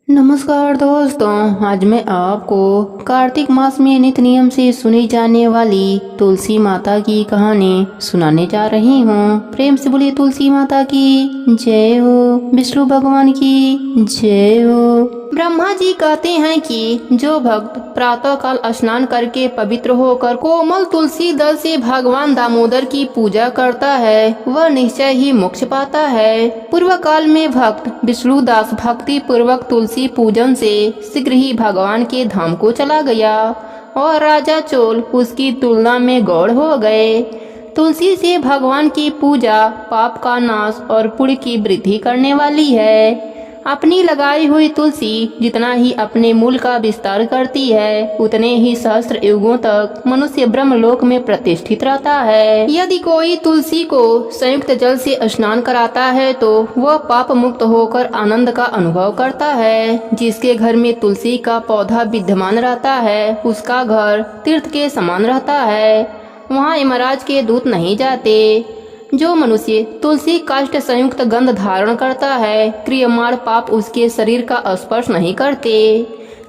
नमस्कार दोस्तों, आज मैं आपको कार्तिक मास में नित्य नियम से सुनी जाने वाली तुलसी माता की कहानी सुनाने जा रही हूँ। प्रेम से बोलिए तुलसी माता की जय हो, विष्णु भगवान की जय हो। ब्रह्मा जी कहते हैं कि जो भक्त प्रातः काल स्नान करके पवित्र होकर कोमल तुलसी दल से भगवान दामोदर की पूजा करता है वह निश्चय ही मोक्ष पाता है। पूर्व काल में भक्त विष्णुदास भक्ति पूर्वक तुलसी पूजन से शीघ्र ही भगवान के धाम को चला गया और राजा चोल उसकी तुलना में गौड़ हो गए। तुलसी से भगवान की पूजा पाप का नाश और पुण्य की वृद्धि करने वाली है। अपनी लगाई हुई तुलसी जितना ही अपने मूल का विस्तार करती है उतने ही सहस्त्र युगों तक मनुष्य ब्रह्मलोक में प्रतिष्ठित रहता है। यदि कोई तुलसी को संयुक्त जल से स्नान कराता है तो वह पाप मुक्त होकर आनंद का अनुभव करता है। जिसके घर में तुलसी का पौधा विद्यमान रहता है उसका घर तीर्थ के समान रहता है, वहाँ यमराज के दूत नहीं जाते। जो मनुष्य तुलसी काष्ठ संयुक्त गंध धारण करता है क्रियमाण पाप उसके शरीर का स्पर्श नहीं करते।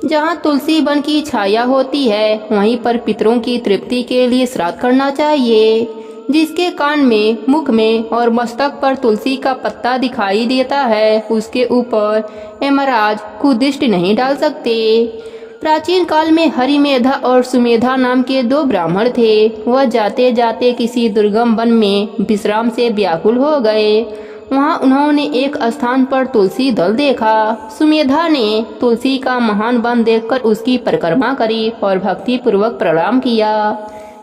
जहाँ तुलसी वन की छाया होती है वहीं पर पितरों की तृप्ति के लिए श्राद्ध करना चाहिए। जिसके कान में, मुख में और मस्तक पर तुलसी का पत्ता दिखाई देता है उसके ऊपर यमराज कुदृष्टि नहीं डाल सकते। प्राचीन काल में हरिमेधा और सुमेधा नाम के दो ब्राह्मण थे। वह जाते जाते किसी दुर्गम वन में विश्राम से व्याकुल हो गए। वहां उन्होंने एक स्थान पर तुलसी दल देखा। सुमेधा ने तुलसी का महान वन देखकर उसकी परिक्रमा करी और भक्ति पूर्वक प्रणाम किया।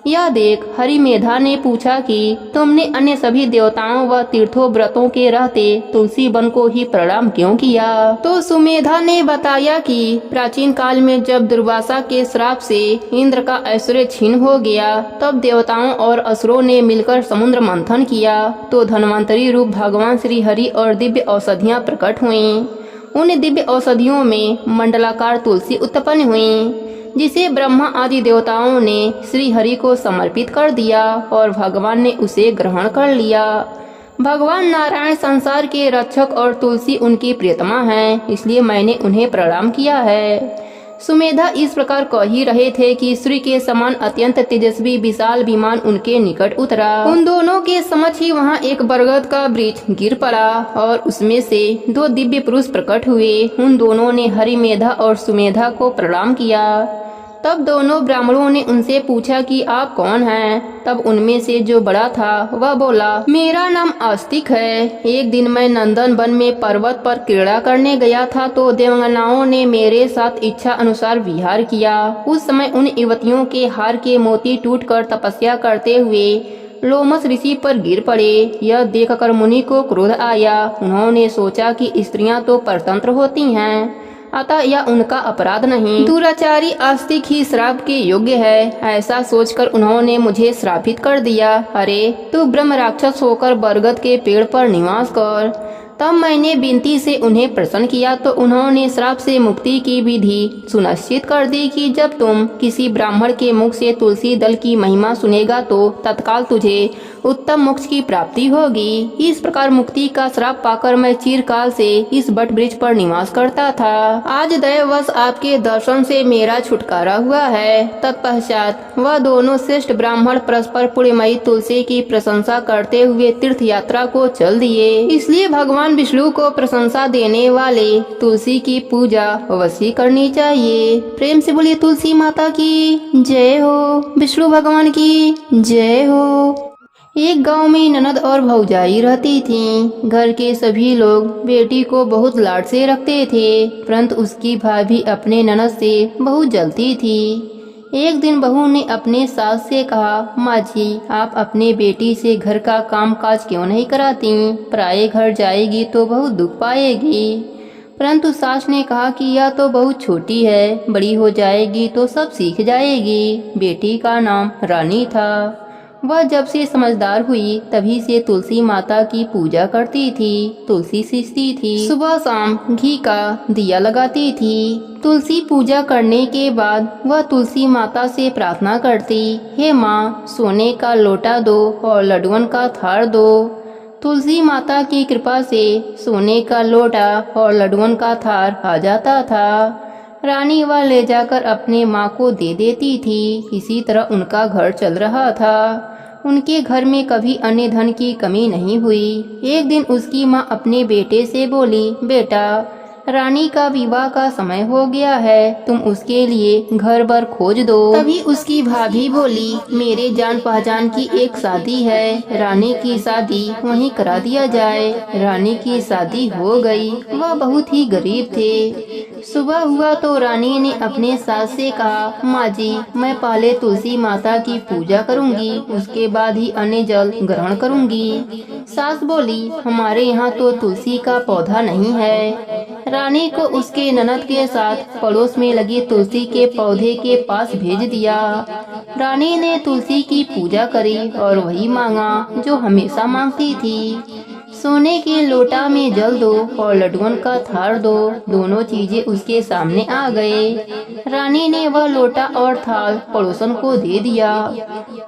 यह देख हरिमेधा ने पूछा कि तुमने अन्य सभी देवताओं व तीर्थों व्रतों के रहते तुलसी वन को ही प्रणाम क्यों किया? तो सुमेधा ने बताया कि प्राचीन काल में जब दुर्वासा के श्राप से इंद्र का ऐश्वर्य छीन हो गया तब देवताओं और असुरों ने मिलकर समुद्र मंथन किया तो धन्वंतरी रूप भगवान श्री हरि और दिव्य औषधियाँ प्रकट हुईं। उन दिव्य औषधियों में मंडलाकार तुलसी उत्पन्न हुई जिसे ब्रह्मा आदि देवताओं ने श्री हरि को समर्पित कर दिया और भगवान ने उसे ग्रहण कर लिया। भगवान नारायण संसार के रक्षक और तुलसी उनकी प्रियतमा हैं, इसलिए मैंने उन्हें प्रणाम किया है। सुमेधा इस प्रकार कह ही रहे थे कि सूर्य के समान अत्यंत तेजस्वी विशाल विमान उनके निकट उतरा। उन दोनों के समक्ष ही वहाँ एक बरगद का वृक्ष गिर पड़ा और उसमें से दो दिव्य पुरुष प्रकट हुए। उन दोनों ने हरिमेधा और सुमेधा को प्रणाम किया। तब दोनों ब्राह्मणों ने उनसे पूछा कि आप कौन हैं? तब उनमें से जो बड़ा था वह बोला, मेरा नाम आस्तिक है। एक दिन मैं नंदन वन में पर्वत पर क्रीड़ा करने गया था तो देवांगनाओं ने मेरे साथ इच्छा अनुसार विहार किया। उस समय उन युवतियों के हार के मोती टूटकर तपस्या करते हुए लोमस ऋषि पर गिर पड़े। यह देखकर मुनि को क्रोध आया। उन्होंने सोचा कि स्त्रियां तो परतंत्र होती हैं, अतः यह उनका अपराध नहीं, दुराचारी आस्तिक ही श्राप के योग्य है। ऐसा सोचकर उन्होंने मुझे श्रापित कर दिया। अरे तू ब्रह्म राक्षस होकर बरगद के पेड़ पर निवास कर। तब मैंने विनती से उन्हें प्रसन्न किया तो उन्होंने श्राप से मुक्ति की विधि सुनिश्चित कर दी कि जब तुम किसी ब्राह्मण के मुख से तुलसी दल की महिमा सुनेगा तो तत्काल तुझे उत्तम मोक्ष की प्राप्ति होगी। इस प्रकार मुक्ति का श्राप पाकर मैं चिरकाल से इस बट वृक्ष पर निवास करता था। आज दैववश आपके दर्शन से मेरा छुटकारा हुआ है। तत्पश्चात वह दोनों श्रेष्ठ ब्राह्मण परस्पर पुण्यमयी तुलसी की प्रशंसा करते हुए तीर्थ यात्रा को चल दिए। इसलिए भगवान विष्णु को प्रशंसा देने वाले तुलसी की पूजा अवश्य करनी चाहिए। प्रेम से बोलिए तुलसी माता की जय हो, विष्णु भगवान की जय हो। एक गांव में ननद और भौजाई रहती थीं। घर के सभी लोग बेटी को बहुत लाड से रखते थे, परंतु उसकी भाभी अपने ननद से बहुत जलती थी। एक दिन बहू ने अपने सास से कहा, माँ जी आप अपने बेटी से घर का काम काज क्यों नहीं कराती? पराये घर जाएगी तो बहुत दुख पाएगी। परंतु सास ने कहा कि यह तो बहुत छोटी है, बड़ी हो जाएगी तो सब सीख जाएगी। बेटी का नाम रानी था। वह जब से समझदार हुई तभी से तुलसी माता की पूजा करती थी, तुलसी सींचती थी, सुबह शाम घी का दिया लगाती थी। तुलसी पूजा करने के बाद वह तुलसी माता से प्रार्थना करती, हे माँ सोने का लोटा दो और लड्डुअन का थार दो। तुलसी माता की कृपा से सोने का लोटा और लड्डुओं का थार आ जाता था। रानी वह ले जाकर अपने माँ को दे देती थी। इसी तरह उनका घर चल रहा था। उनके घर में कभी अन्य धन की कमी नहीं हुई। एक दिन उसकी माँ अपने बेटे से बोली, बेटा, रानी का विवाह का समय हो गया है, तुम उसके लिए घर भर खोज दो। तभी उसकी भाभी बोली, मेरे जान पहचान की एक शादी है, रानी की शादी वहीं करा दिया जाए। रानी की शादी हो गई। वह बहुत ही गरीब थे। सुबह हुआ तो रानी ने अपने सास से कहा, माँ जी, मैं पहले तुलसी माता की पूजा करूंगी, उसके बाद ही अन्य जल ग्रहण करूंगी। सास बोली, हमारे यहाँ तो तुलसी का पौधा नहीं है। रानी को उसके ननद के साथ पड़ोस में लगी तुलसी के पौधे के पास भेज दिया। रानी ने तुलसी की पूजा करी और वही मांगा जो हमेशा मांगती थी। सोने के लोटा में जल दो और लड्डुओं का थार दो। दोनों चीजें उसके सामने आ गए। रानी ने वह लोटा और थाल पड़ोसन को दे दिया।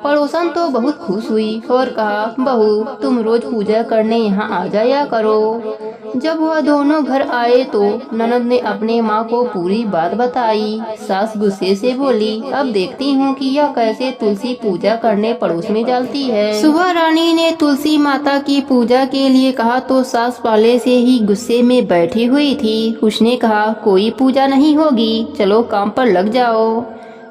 पड़ोसन तो बहुत खुश हुई और कहा, बहू, तुम रोज पूजा करने यहाँ आ जाया करो। जब वह दोनों घर आए तो ननद ने अपने माँ को पूरी बात बताई। सास गुस्से से बोली, अब देखती हूँ कि यह कैसे तुलसी पूजा करने पड़ोस में जाती है। सुबह रानी ने तुलसी माता की पूजा के लिए कहा तो सास पहले से ही गुस्से में बैठी हुई थी। उसने कहा, कोई पूजा नहीं होगी, चलो काम पर लग जाओ।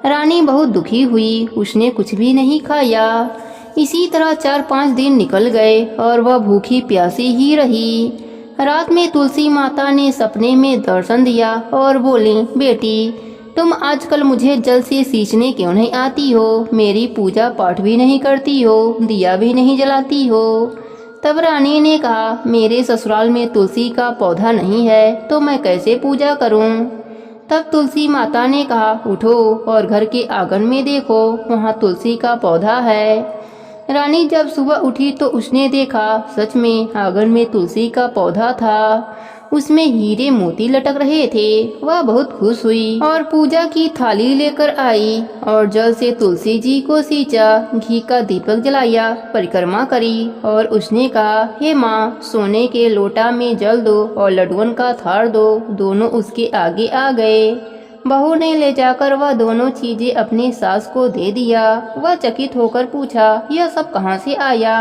रानी बहुत दुखी हुई। उसने कुछ भी नहीं खाया। इसी तरह 4-5 दिन निकल गए और वह भूखी प्यासी ही रही। रात में तुलसी माता ने सपने में दर्शन दिया और बोली, बेटी, तुम आजकल मुझे जल से सींचने क्यों नहीं आती हो? मेरी पूजा पाठ भी नहीं करती हो, दिया भी नहीं जलाती हो। तब रानी ने कहा, मेरे ससुराल में तुलसी का पौधा नहीं है तो मैं कैसे पूजा करूं? तब तुलसी माता ने कहा, उठो और घर के आंगन में देखो, वहाँ तुलसी का पौधा है। रानी जब सुबह उठी तो उसने देखा, सच में आंगन में तुलसी का पौधा था। उसमें हीरे मोती लटक रहे थे। वह बहुत खुश हुई और पूजा की थाली लेकर आई और जल से तुलसी जी को सींचा, घी का दीपक जलाया, परिक्रमा करी और उसने कहा, हे माँ, सोने के लोटा में जल दो और लड्डुओं का थार दो। दोनों उसके आगे आ गए। बहू ने ले जाकर वह दोनों चीजें अपनी सास को दे दिया। वह चकित होकर पूछा, यह सब कहाँ से आया?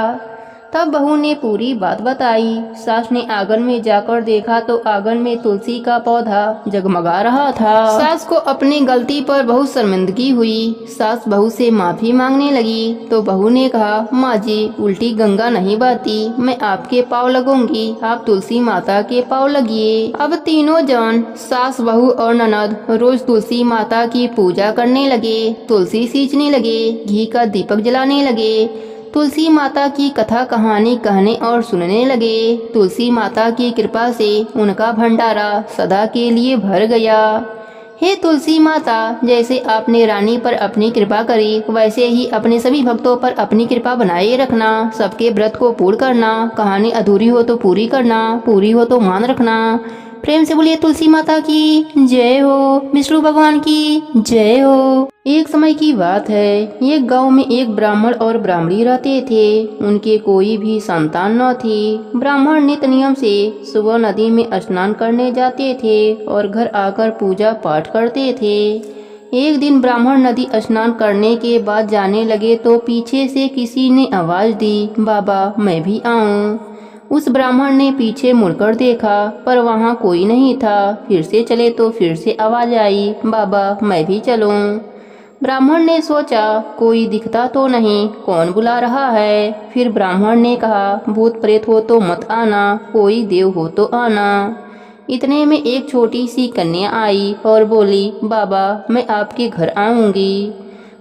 तब बहू ने पूरी बात बताई। सास ने आंगन में जाकर देखा तो आंगन में तुलसी का पौधा जगमगा रहा था। सास को अपनी गलती पर बहुत शर्मिंदगी हुई। सास बहू से माफी मांगने लगी तो बहू ने कहा, माँ जी, उल्टी गंगा नहीं बहती, मैं आपके पाँव लगूंगी, आप तुलसी माता के पाँव लगिए। अब तीनों जन, सास, बहू और ननद, रोज तुलसी माता की पूजा करने लगे, तुलसी सींचने लगे, घी का दीपक जलाने लगे, तुलसी माता की कथा कहानी कहने और सुनने लगे। तुलसी माता की कृपा से उनका भंडारा सदा के लिए भर गया। हे तुलसी माता, जैसे आपने रानी पर अपनी कृपा करी, वैसे ही अपने सभी भक्तों पर अपनी कृपा बनाए रखना। सबके व्रत को पूर्ण करना, कहानी अधूरी हो तो पूरी करना, पूरी हो तो मान रखना। प्रेम से बोलिए तुलसी माता की जय हो, विष्णु भगवान की जय हो। एक समय की बात है, एक गांव में एक ब्राह्मण और ब्राह्मणी रहते थे। उनके कोई भी संतान न थी। ब्राह्मण नित्य नियम से सुबह नदी में स्नान करने जाते थे और घर आकर पूजा पाठ करते थे। एक दिन ब्राह्मण नदी स्नान करने के बाद जाने लगे तो पीछे से किसी ने आवाज दी, बाबा, मैं भी आऊं। उस ब्राह्मण ने पीछे मुड़कर देखा पर वहाँ कोई नहीं था। फिर से चले तो फिर से आवाज आई, बाबा, मैं भी चलूं। ब्राह्मण ने सोचा, कोई दिखता तो नहीं, कौन बुला रहा है। फिर ब्राह्मण ने कहा, भूत प्रेत हो तो मत आना, कोई देव हो तो आना। इतने में एक छोटी सी कन्या आई और बोली, बाबा, मैं आपके घर आऊंगी।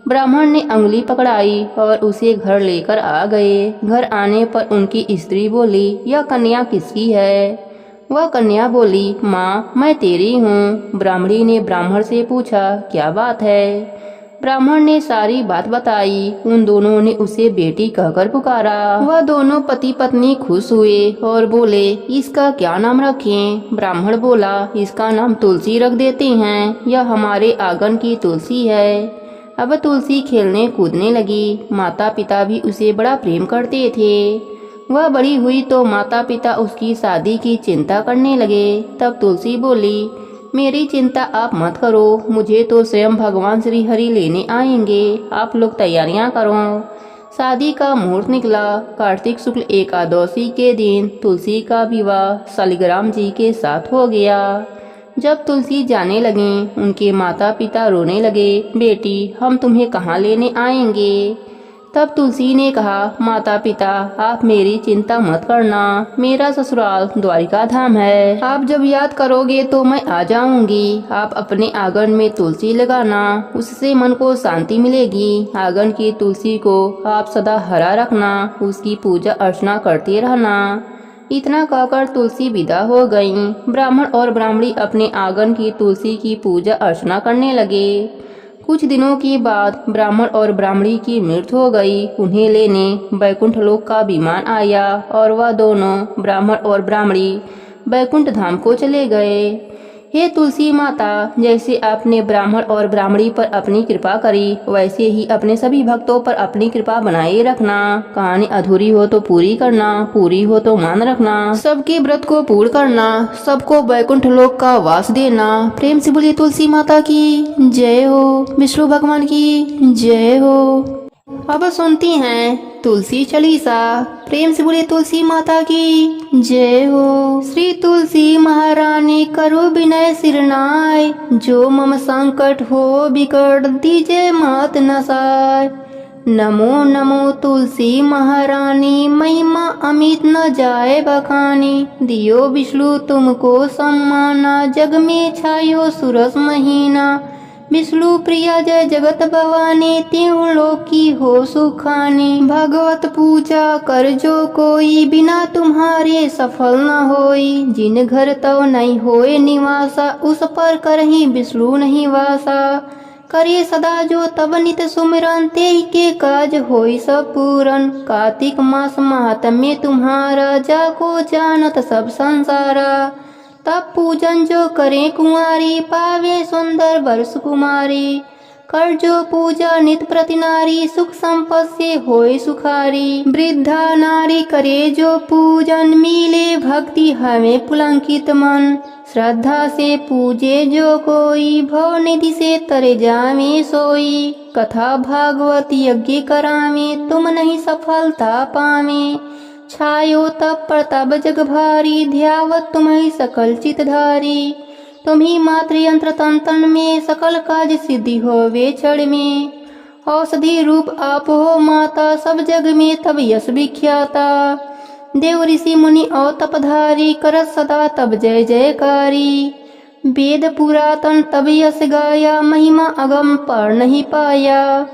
ब्राह्मण ने उंगली पकड़ाई और उसे घर लेकर आ गए। घर आने पर उनकी स्त्री बोली, यह कन्या किसकी है? वह कन्या बोली, माँ, मैं तेरी हूँ। ब्राह्मणी ने ब्राह्मण से पूछा, क्या बात है? ब्राह्मण ने सारी बात बताई। उन दोनों ने उसे बेटी कहकर पुकारा। वह दोनों पति पत्नी खुश हुए और बोले, इसका क्या नाम रखें? ब्राह्मण बोला, इसका नाम तुलसी रख देते हैं, यह हमारे आंगन की तुलसी है। अब तुलसी खेलने कूदने लगी। माता पिता भी उसे बड़ा प्रेम करते थे। वह बड़ी हुई तो माता पिता उसकी शादी की चिंता करने लगे। तब तुलसी बोली, मेरी चिंता आप मत करो, मुझे तो स्वयं भगवान श्री हरि लेने आएंगे, आप लोग तैयारियां करो। शादी का मुहूर्त निकला। कार्तिक शुक्ल एकादशी के दिन तुलसी का विवाह शालिग्राम जी के साथ हो गया। जब तुलसी जाने लगी, उनके माता पिता रोने लगे, बेटी हम तुम्हें कहाँ लेने आएंगे। तब तुलसी ने कहा, माता पिता आप मेरी चिंता मत करना, मेरा ससुराल द्वारिका धाम है, आप जब याद करोगे तो मैं आ जाऊंगी। आप अपने आंगन में तुलसी लगाना, उससे मन को शांति मिलेगी। आंगन की तुलसी को आप सदा हरा रखना, उसकी पूजा अर्चना करते रहना। इतना कहकर तुलसी विदा हो गईं। ब्राह्मण और ब्राह्मणी अपने आंगन की तुलसी की पूजा अर्चना करने लगे। कुछ दिनों के बाद ब्राह्मण और ब्राह्मणी की मृत्यु हो गई। उन्हें लेने बैकुंठ लोक का विमान आया और वह दोनों ब्राह्मण और ब्राह्मणी बैकुंठ धाम को चले गए। हे तुलसी माता, जैसे आपने ब्राह्मण और ब्राह्मणी पर अपनी कृपा करी, वैसे ही अपने सभी भक्तों पर अपनी कृपा बनाए रखना। कहानी अधूरी हो तो पूरी करना, पूरी हो तो मान रखना, सबके व्रत को पूर्ण करना, सबको बैकुंठ लोक का वास देना। प्रेम से बोलिए तुलसी माता की जय हो, विष्णु भगवान की जय हो। अब सुनती हैं तुलसी चालीसा। प्रेम से बोले तुलसी माता की जय हो। श्री तुलसी महारानी करो विनय सिरनाय, जो मम संकट हो बिकट दीजे मात नसाय। नमो नमो तुलसी महारानी, महिमा अमित न जाए बखानी। दियो विष्णु तुमको सम्माना, जग में छायो सुरस महीना। विष्णु प्रिया जय जगत भवानी, त्यों लोक की हो सुखानी। भगवत पूजा कर जो कोई, बिना तुम्हारे सफल न होई। जिन घर तव नहीं होए निवासा, उस पर करही विष्णु नहीं वासा। करे सदा जो तब नित सुमिरन, ते के काज होई सब पूरन। कार्तिक मास महात्म्य तुम्हारा, जाको जानत सब संसारा। तब पूजन जो करे कुंवारी, पावे सुंदर वर्ष कुमारी। कर जो पूजा नित प्रति नारी, सुख संपद से होए सुखारी। वृद्धा नारी करे जो पूजन, मिले भक्ति हमें पुलंकित मन। श्रद्धा से पूजे जो कोई, भव निधि से तरे जावे सोई। कथा भागवत यज्ञ करावे, तुम नहीं सफलता पावे। छायो तब प्रताप जग भारी, ध्यावत तुम्हें सकल चितधारी। तुम्ही मात्र यंत्र तंत्र में, सकल काज सिद्धि होवे क्षण में। औषधि रूप आप हो माता, सब जग में तब यश विख्याता। देव ऋषि मुनि और तपधारी, करत सदा तब जय जयकारी। वेद पुरातन तब यश गाया, महिमा अगम पर नहीं पाया।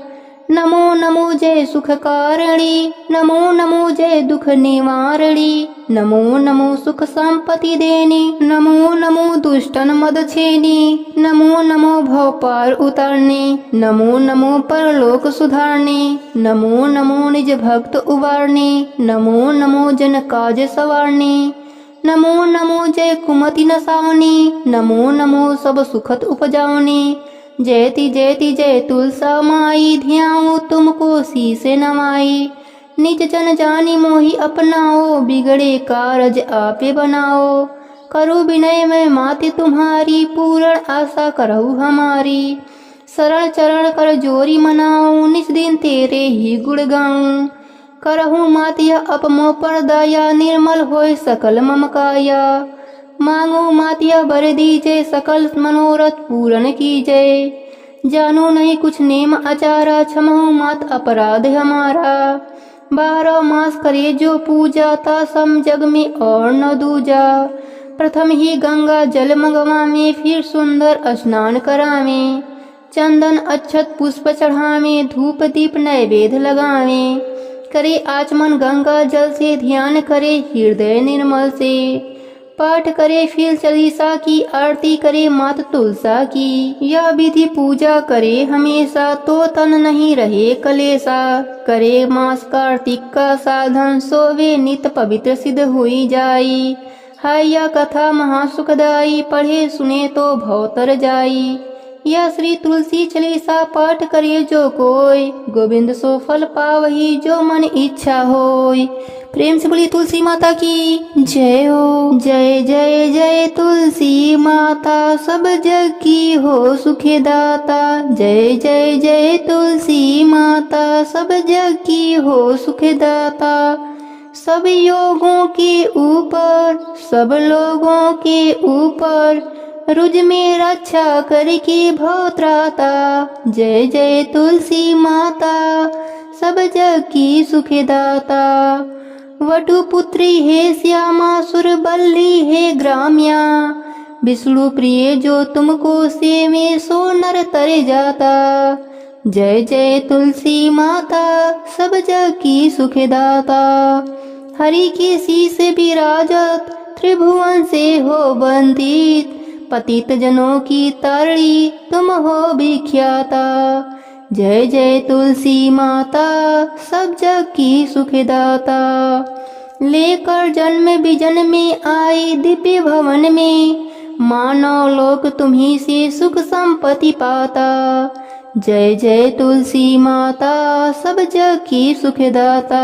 नमो नमो जय सुख कारिणी, नमो नमो जय दुख निवारणी। नमो नमो सुख संपत्ति देनी, नमो नमो दुष्टन मद छेनी। नमो नमो भव पार उतारने, नमो नमो परलोक सुधारने। नमो नमो निज भक्त उबारने, नमो नमो जन काज सवारने। नमो नमो जय कुमति नसावनी, नमो नमो सब सुखद उपजावनी। जयति जयति जय तुलसा माई, ध्याऊं तुमको शीस नवाई। निज जन जानी मोहि अपनाओ, बिगड़े कारज आपे बनाओ। करो विनय में माति तुम्हारी, पूर्ण आशा करहु हमारी। शरण चरण कर जोरी मनाऊं, निज दिन तेरे ही गुण गाऊं। करहु माति अपमो पर दया, निर्मल होय सकल मम काया। मांगो मातिया बर दीजे, सकल मनोरथ पूर्ण कीजय। जानो नहीं कुछ नेम आचारा, क्षमो मात अपराध हमारा। 12 मास करे जो पूजा, ता सम जग में और न दूजा। प्रथम ही गंगा जल मंगवावे, फिर सुंदर स्नान करावे। चंदन अक्षत पुष्प चढ़ावे, धूप दीप नैवेद्य लगावे। करे आचमन गंगा जल से, ध्यान करे हृदय निर्मल से। पाठ करे फिर चालीसा की, आरती करे मात तुलसा की। यह विधि पूजा करे हमेशा, तो तन नहीं रहे कलेसा। करे मास कार्तिक का साधन, सोवे नित पवित्र सिद्ध हुई जाई। हाय यह कथा महासुखदाई, पढ़े सुने तो भवतर जाई। या श्री तुलसी चालीसा पाठ करिए जो कोई, गोविंद सो फल पावही जो मन इच्छा होय। प्रेम से बोलिए तुलसी माता की जय हो। जय जय जय तुलसी माता, सब जग की हो सुखे दाता। जय जय जय तुलसी माता, सब जग की हो सुखे दाता। सब योगों के ऊपर, सब लोगों के ऊपर, रुज में रक्षा करके भवत्राता। जय जय तुलसी माता, सब जग की सुखदाता। वटुपुत्री है श्यामा, सुरबल्ली है ग्राम्या। विष्णु प्रिय जो तुमको सेवे, सो नर तर जाता। जय जय तुलसी माता, सब जग की सुखदाता। हरि के शीस विराजत, त्रिभुवन से हो वंदित। पतित जनों की तारणी, तुम हो विख्याता। जय जय तुलसी माता, सब जग की सुखदाता। लेकर जन्म विजन में आई दिव्य भवन में, मानव लोक तुम्ही से सुख संपत्ति पाता। जय जय तुलसी माता, सब जग की सुखदाता।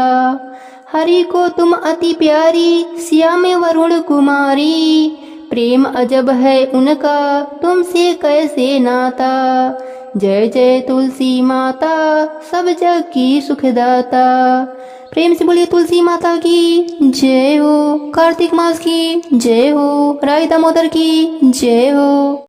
हरि को तुम अति प्यारी, श्याम वरुण कुमारी। प्रेम अजब है उनका, तुमसे कैसे नाता। जय जय तुलसी माता, सब जग की सुखदाता। प्रेम से बोलिए तुलसी माता की जय हो। कार्तिक मास की जय हो। राय दामोदर की जय हो।